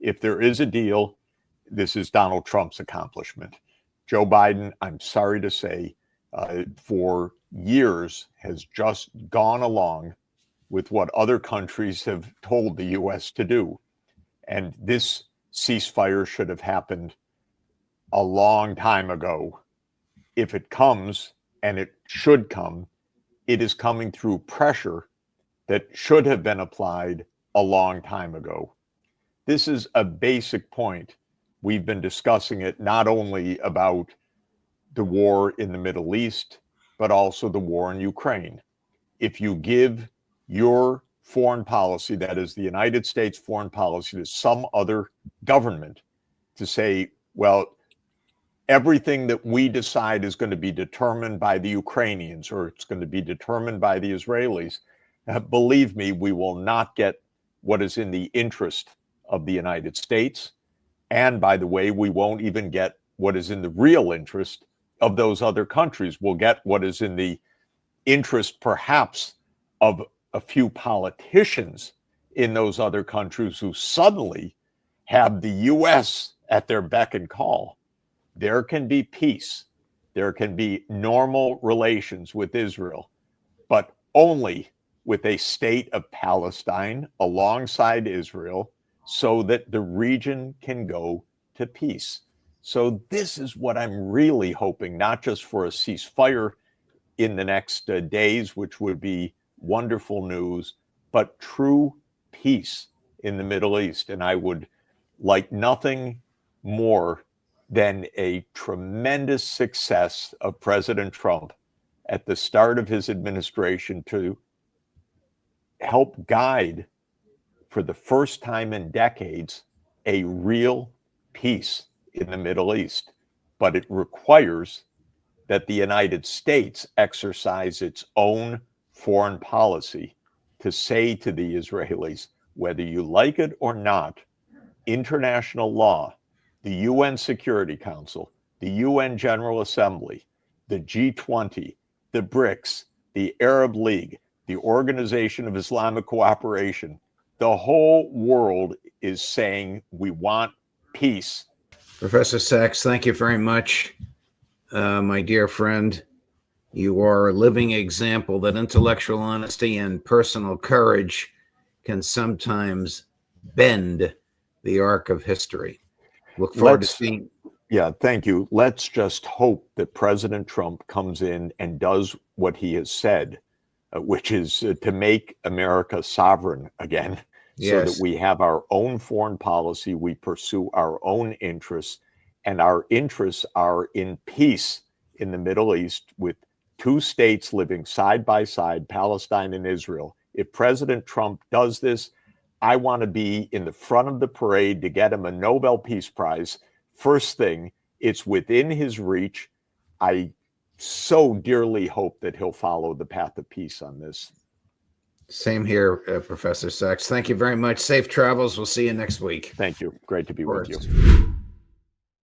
If there is a deal, this is Donald Trump's accomplishment. Joe Biden, I'm sorry to say, for years has just gone along with what other countries have told the U.S. to do. And this ceasefire should have happened a long time ago. If it comes, and it should come, it is coming through pressure that should have been applied a long time ago. This is a basic point. We've been discussing it not only about the war in the Middle East, but also the war in Ukraine. If you give your foreign policy, that is the United States foreign policy, to some other government to say, well, everything that we decide is going to be determined by the Ukrainians or it's going to be determined by the Israelis, believe me, we will not get what is in the interest of the United States. And by the way, we won't even get what is in the real interest of those other countries. We'll get what is in the interest, perhaps, of a few politicians in those other countries who suddenly have the U.S. at their beck and call. There can be peace. There can be normal relations with Israel, but only with a state of Palestine alongside Israel so that the region can go to peace. So this is what I'm really hoping, not just for a ceasefire in the next days, which would be wonderful news, but true peace in the Middle East. And I would like nothing more than a tremendous success of President Trump at the start of his administration to help guide, for the first time in decades, a real peace in the Middle East. But it requires that the United States exercise its own foreign policy to say to the Israelis, whether you like it or not, international law, the UN Security Council, the UN General Assembly, the G20, the BRICS, the Arab League, the Organization of Islamic Cooperation, the whole world is saying we want peace. Professor Sachs, thank you very much. My dear friend, you are a living example that intellectual honesty and personal courage can sometimes bend the arc of history. Look forward to seeing. Yeah, thank you. Let's just hope that President Trump comes in and does what he has said, which is to make America sovereign again, so that we have our own foreign policy, we pursue our own interests, and our interests are in peace in the Middle East with two states living side by side, Palestine and Israel. If President Trump does this, I want to be in the front of the parade to get him a Nobel Peace Prize. First thing, it's within his reach. I so dearly hope that he'll follow the path of peace on this. Same here, Professor Sachs. Thank you very much. Safe travels. We'll see you next week. Thank you. Great to be with you.